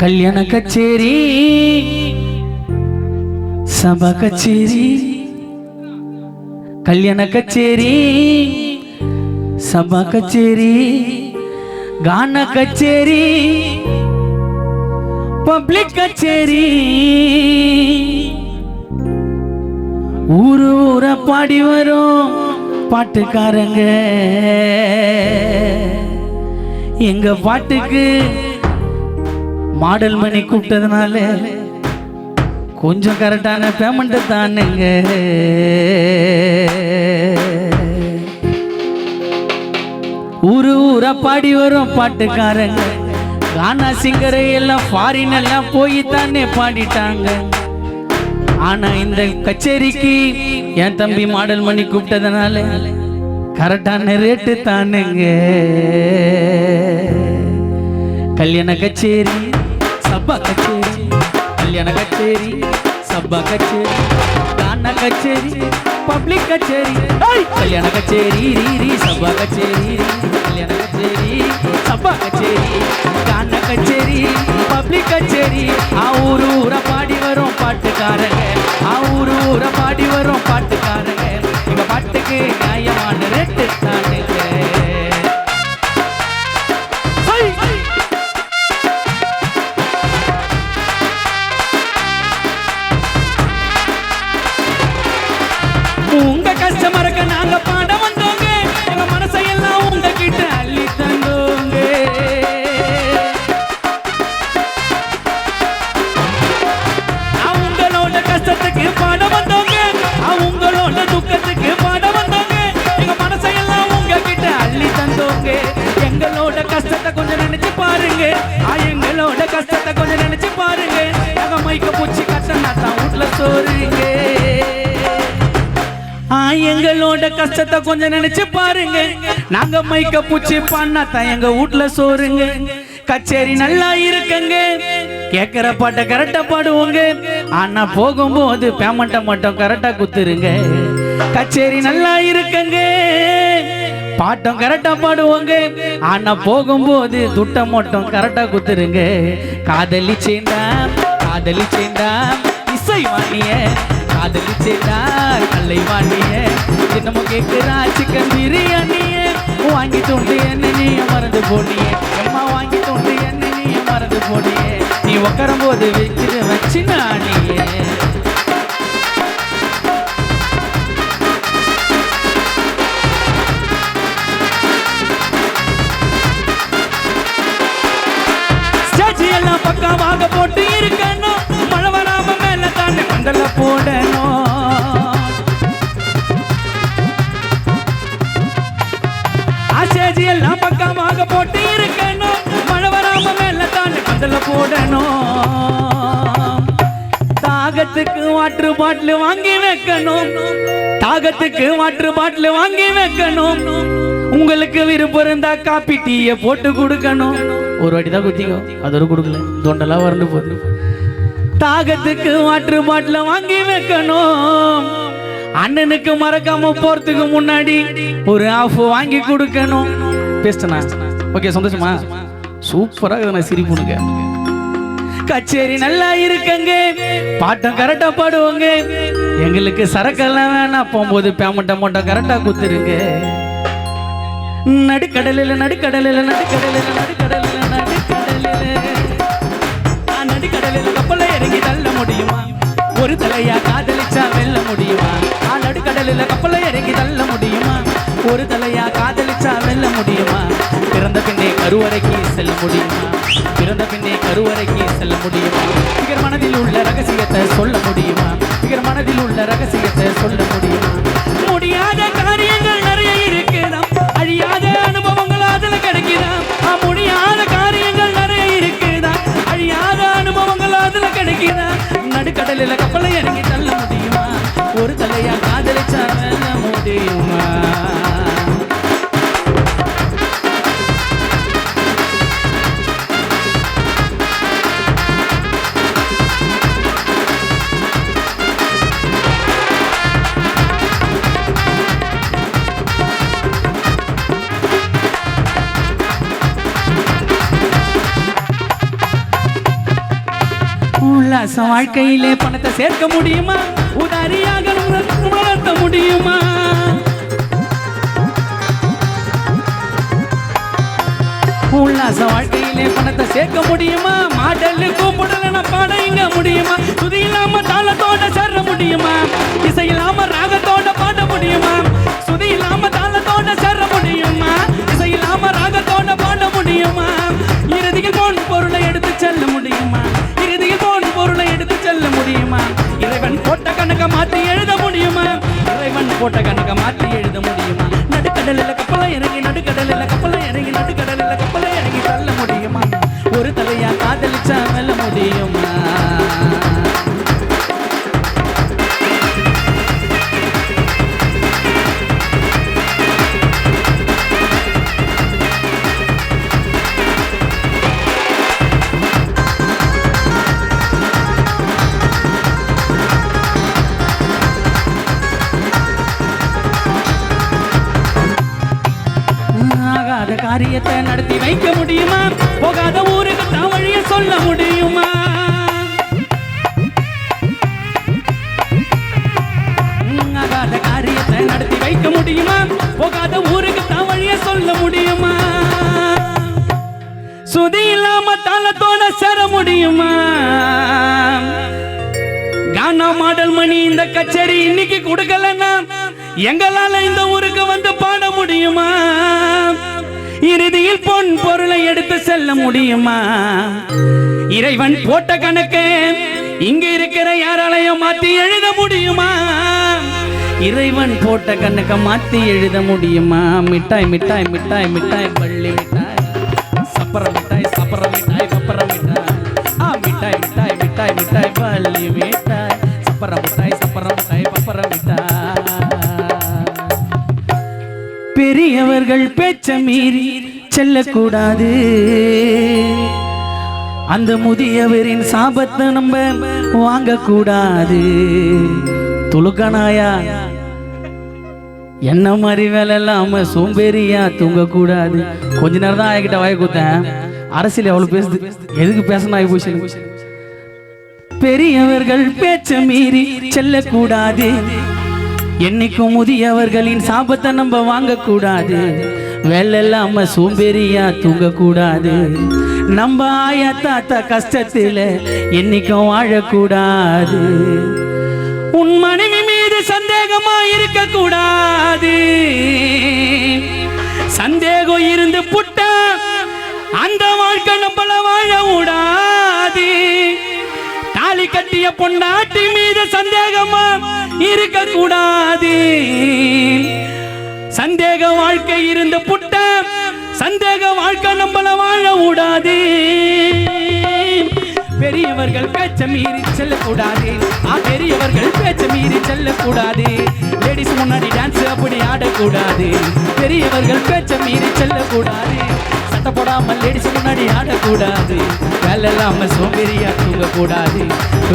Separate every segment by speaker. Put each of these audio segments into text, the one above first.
Speaker 1: கல்யாண கச்சேரி சபா கச்சேரி கல்யாண கச்சேரி சபா கச்சேரி கான கச்சேரி பப்ளிக் கச்சேரி ஊரு ஊர பாடி வரும் பாட்டுக்காரங்க எங்க பாட்டுக்கு மாடல் மணி கூப்பிட்டதுனால கொஞ்சம் கரெக்டான பேமெண்ட் தானுங்க. ஊரு ஊரா பாடி வரும் பாட்டுக்காரங்க கானா சிங்கரை எல்லாம் ஃபாரின் எல்லாம் போய் தானே பாடிட்டாங்க. ஆனா இந்த கச்சேரிக்கு என் தம்பி மாடல் மணி கூப்பிட்டதுனால கரெக்டான ரேட்டு தானுங்க. கல்யாண கச்சேரி சபா கச்சேரி கல்யாண கச்சேரி சபா கச்சேரி கானா கச்சேரி பப்ளிக் கச்சேரி கல்யாண கச்சேரி ரீ சபா கச்சேரி கல்யாண கச்சேரி சபா கச்சேரி கானா கச்சேரி பப்ளிக் கச்சேரி ஊரு ஊர பாடி வரும் பாட்டுக்காரங்க ஊரு ஊர பாடி வரும் பாட்டுக்காரங்க எங்க பாட்டுக்கு நியாயமான ரேட்டு தானுங்க. உங்க கஸ்டமருக்கு நாங்க பாட வந்தோங்க எங்க மனசையெல்லாம் உங்க கிட்ட அள்ளி தந்தோங்க. உங்களோட கஷ்டத்துக்கு பாட வந்தோங்க உங்களோட துக்கத்துக்கு பாட வந்தோங்க எங்க மனசையெல்லாம் உங்க கிட்ட அள்ளி தந்தோங்க. எங்களோட கஷ்டத்தை கொஞ்சம் நினைச்சு பாருங்க எங்களோட கஷ்டத்தை கொஞ்சம் நினைச்சு பாருங்க எங்க மைக்க பூச்சி கட்டணா தான் வீட்டுல சோறுங்க. எங்களோட கஷ்டத்தை கொஞ்சம் நினைச்சு பாருங்க நாங்க மைக்க பூச்சி பண்ணாதான் எங்க வீட்டுல சோறுங்க. கச்சேரி நல்லா இருக்குங்க கேக்குற பாட்டை கரெக்டா பாடுவோங்க ஆனா போகும்போது பேமெண்ட்டை மட்டும் கரெக்டா குத்துருங்க. கச்சேரி நல்லா இருக்குங்க பாட்டம் கரெக்டா பாடுவோங்க ஆனா போகும்போது துட்டை மட்டும் கரெக்டா குத்துருங்க. காதலி சேந்தா இசை வாணிய காதலி சேந்தா கல்லை வாணிய தினமும் கேட்கிறா சிக்கன் பிரியாணிய வாங்கி தோண்டு என்ன நீ மறந்து போனியே அம்மா வாங்கி தோண்டு என்ன நீ மறந்து போனியே நீ உட்காரும் போது வைக்கிற வச்சு நானியே. எல்லாம் பக்கமாக போட்டு இருக்கணும் மழை வராம மேல தானே மண்டல போடணும். ஆசேஜி எல்லாம் பக்கமாக போட்டு இருக்கணும் மழை வராம மேல தானே மண்டல போடணும். தாகத்துக்கு வாட்டர் பாட்டில் வாங்கி வைக்கணும் தாகத்துக்கு வாட்டர் பாட்டில் வாங்கி வைக்கணும். உங்களுக்கு விருப்பம் இருந்தா காப்பி டீயை போட்டு கொடுக்கணும். ஒரு வாட்டி தான் குத்திங்க அதோட கொடுக்கல தொண்டெல்லாம் வறண்டு போகுது. தாகத்துக்கு வாட்டர் பாட்டில வாங்கி வைக்கணும். அண்ணனுக்கு மறக்காம போறதுக்கு முன்னாடி ஒரு ஆஃப் வாங்கி கொடுக்கணும். பேசுனா ஓகே சந்தோஷமா சூப்பராக சிரிப்புனுங்க. கச்சேரி நல்லா இருக்குங்க பாட்டம் கரெக்டா பாடுவோங்க எங்களுக்கு சரக்கெல்லாம் வேணாம் போகும்போது பேமெண்ட் அமௌண்ட்டை கரெக்டா குத்துருங்க. நடுக்கடலில் கப்பலை இறங்கி தள்ள முடியுமா ஒரு தலையா காதலிச்சா வெல்ல முடியுமா. நடுக்கடலில் கப்பலை இறங்கி தள்ள முடியுமா ஒரு தலையா காதலிச்சா வெல்ல முடியுமா. பிறந்த பின்னே கருவறைக்கு செல்ல முடியுமா இவர் மனதில் உள்ள ரகசியத்தை சொல்ல முடியுமா முடியாத காரியங்கள் நிறைய இருக்குதாம் அழியாத அனுபவங்கள் அதுல கிடைக்குதாம். முடியாத காரியங்கள் நிறைய இருக்குதாம் அழியாத அனுபவங்கள் அதுல கிடைக்குதாம். நடுக்கடலில் கப்பலை இறங்கி தள்ள முடியுமா ஒரு தலையா காதலிச்சா வெல்ல முடியுமா. உல்லாச வாழ்க்கையிலே பணத்தை சேர்க்க முடியுமா? உதாரியாக வளர்த்த முடியுமா? உல்லாச வாழ்க்கையிலே பணத்தை சேர்க்க முடியுமா? மாடலு கூப்பிடல பாட இங்க முடியுமா? துதி இல்லாம தாளத்தோட சேர முடியுமா? இசை இல்லாம ராகத்தோட பாட முடியுமா? சுதி இல்லாம தாளத்தோட சேர முடியுமா? இசை இல்லாம ராகத்தோட பாட முடியுமா? இறுதியில் போன் பொருளை எடுத்து செல்ல முடியுமா? இறுதியில் போன் பொருளை எடுத்து செல்ல முடியுமா? இறைவன் போட்ட கணக்க மாற்றி எழுத முடியுமா? இறைவன் போட்ட கணக்க மாற்றி எழுத முடியுமா? நடுக்கடலில் கப்பலை இறங்கி நடுக்கடலில் கப்பலை இறங்கி நடுக்கடலில் கப்பலை இறங்கி தள்ள முடியுமா? ஒரு தலையா காதலிச்சா வெல்ல முடியுமா? காரியத்தை நடத்தி வைக்க முடியுமா? போகாத ஊருக்கு தான் வழிய சொல்ல முடியுமா? ஆகாத காரியத்தை நடத்தி வைக்க முடியுமா? போகாத ஊருக்கு தான் வழிய சொல்ல முடியுமா? சுதி இல்லாம தாளத்தோட சேர முடியுமா? கானா மாடல் மணி இந்த கச்சேரி இன்னைக்கு கொடுக்கலன்னா எங்களால இந்த ஊருக்கு வந்து பாட முடியுமா? இறுதியில் பொன் பொருளை எடுத்து செல்ல முடியுமா? இறைவன் போட்ட கணக்கு இங்க இருக்கிற யாராலையும் மாத்தி எழுத முடியுமா? இறைவன் போட்ட கணக்க மாத்தி எழுத முடியுமா? மிட்டாய் மிட்டாய் மிட்டாய் மிட்டாய் பள்ளி மிட்டாய் சப்பர மிட்டாய் சப்பர மிட்டாய் பப்பர மிட்டாய் மிட்டாய் மிட்டாய் மிட்டாய் மிட்டாய் பள்ளி மிட்டாய் சப்பர மிட்டாய் சப்பர மிட்டாய் பப்பர மிட்டாய். பெரியவர்கள் பேச்ச மீறி செல்லக்கூடாது. அந்த முதியவரின் சாபத்தை நம்ம வாங்கக்கூடாது. துளுக்கனாயா என்ன மாதிரி வேலை இல்லாம சோம்பேறியா தூங்கக்கூடாது. கொஞ்ச நேரம் தான் ஆகிட்ட வாய் கூத்தேன். அரசியல் எவ்வளவு பேசுது, எதுக்கு பேசணும் ஆகி போச்சு. பெரியவர்கள் பேச்ச மீறி செல்லக்கூடாது. என்னைக்கும் முதியவர்களின் சாபத்தை நம்ம வாங்கக்கூடாது. வேலை இல்லாம சோம்பேறியா தூங்கக்கூடாது. நம்ம ஆயா தாத்தா கஷ்டத்துல என்னைக்கும் வாழக்கூடாது. உன் மனைவி மீது சந்தேகமா இருக்க கூடாது. சந்தேகம் இருந்து புட்டா அந்த வாழ்க்கை நம்மள வாழ கூடாது. தாலி கட்டிய பொண்டாட்டி மீது சந்தேகமா இருக்க கூடாது. சந்தேக வாழ்க்கை இருந்து புட்ட சந்தேக வாழ்க்கை நம்மள வாழ கூடாது. பெரியவர்கள் பேச்ச மீறி செல்லக்கூடாது. பெரியவர்கள் பேச்ச மீறி செல்லக்கூடாது. லேடிஸ் முன்னாடி டான்ஸ் அப்படி ஆடக்கூடாது. பெரியவர்கள் பேச்ச மீறி செல்லக்கூடாது. சட்டை போடாமல் லேடிஸ் முன்னாடி ஆடக்கூடாது. வேலை இல்லாம சோம்பேறியா தூங்கக்கூடாது.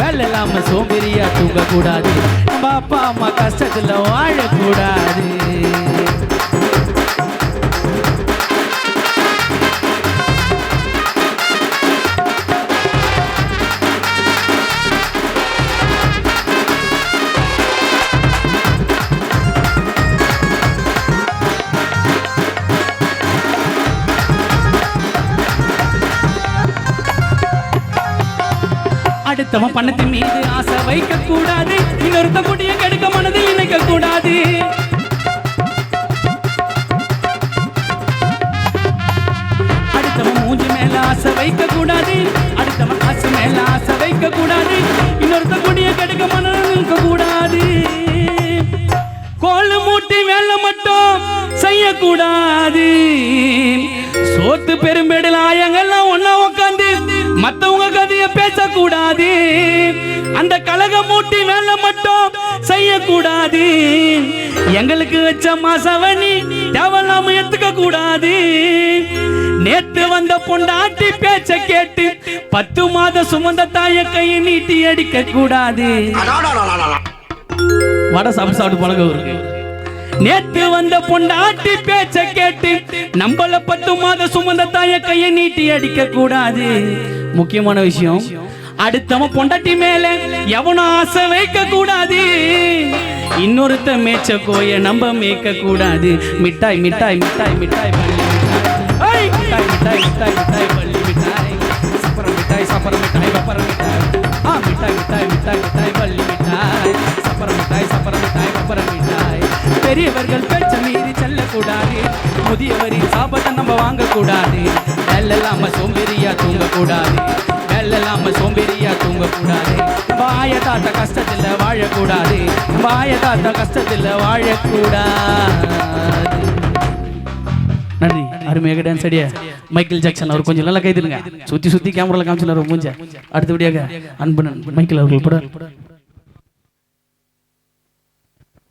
Speaker 1: வேலை இல்லாம சோம்பேறியா தூங்கக்கூடாது. நம்ம அப்பா அம்மா கஷ்டத்துல வாழக்கூடாது. அடுத்தவன் பணத்தின் மீது ஆசை வைக்க கூடாது. இன்னொருத்த முடிய கெடுக்க மனதில் நினைக்க கூடாது. அடுத்தவன் மூஞ்சி மேல ஆசை வைக்க கூடாது. அடுத்தவன் ஆசை மேல ஆசை வைக்க கூடாது. இன்னொருத்த முடிய கெடுக்க மனதில் நினைக்க கூடாது. கோல் மூட்டி வேலை மட்டும் செய்யக்கூடாது. சோத்து பெரும்பேடல் ஆயங்கள்லாம் ஒன்னா உட்காந்து மத்தவங்க கதைய பேசக்கூடாது. அந்த கலக மூட்டி வேலை மட்டும் செய்யக்கூடாது. எங்களுக்கு வச்ச மாசவனி தேவலாம எடுத்துக்க கூடாது. நேத்து வந்த பொண்டாட்டி பேச்ச கேட்டு 10 மாத சுமந்த தாய கையை நீட்டி அடிக்க கூடாது. வட சாப்பிட்டு பழக இருக்கு. நேத்து வந்த பொண்டாட்டி பேச்ச கேட்டு நம்மள 10 மாத சுமந்த தாய கையை நீட்டி அடிக்க கூடாது. முக்கியமான விஷயம், அடுத்தவன் பொண்டாட்டி மேல எவனும் ஆசை வைக்க கூடாது, இன்னொருத்த மேய்ச்ச கோய நம்ம மேய்க்க கூடாது. மிட்டாய் மிட்டாய் மிட்டாய் மிட்டாய் பள்ளி மிட்டாய், மிட்டாய் மிட்டாய் மிட்டாய் மிட்டாய் பள்ளி மிட்டாய், சப்பரம் மிட்டாய் சப்பரம் மிட்டாய் பப்பரம் மிட்டாய், மிட்டாய் மிட்டாய் மிட்டாய் மிட்டாய் பள்ளி மிட்டாய், சப்பரம் மிட்டாய் சப்பரம் மிட்டாய் பப்பரம் மிட்டாய். பெரியவர்கள் பேச்ச மீறி செல்லக்கூடாது, முதியவரின் சாபத்தை நம்ம வாங்கக்கூடாது. வெள்ளலாம சோம்பேறியா தூங்கக்கூடாது, வெள்ளலாம சோம்பேறியா தூங்கக்கூடாது. வாய தாத்த கஷ்டத்தில் வாழக்கூடாது, வாய தாத்த கஷ்டத்தில் வாழக்கூடாது. நன்றி. அருமையாக டான்ஸ் அடியா மைக்கேல் ஜாக்சன் அவர் கொஞ்சம் நல்லா கைதுங்க. சுத்தி சுத்தி கேமரால காமிச்சுனார் மூஞ்ச. அடுத்தபடியாக அன்பு மைக்கேல் அவர்கள் படம்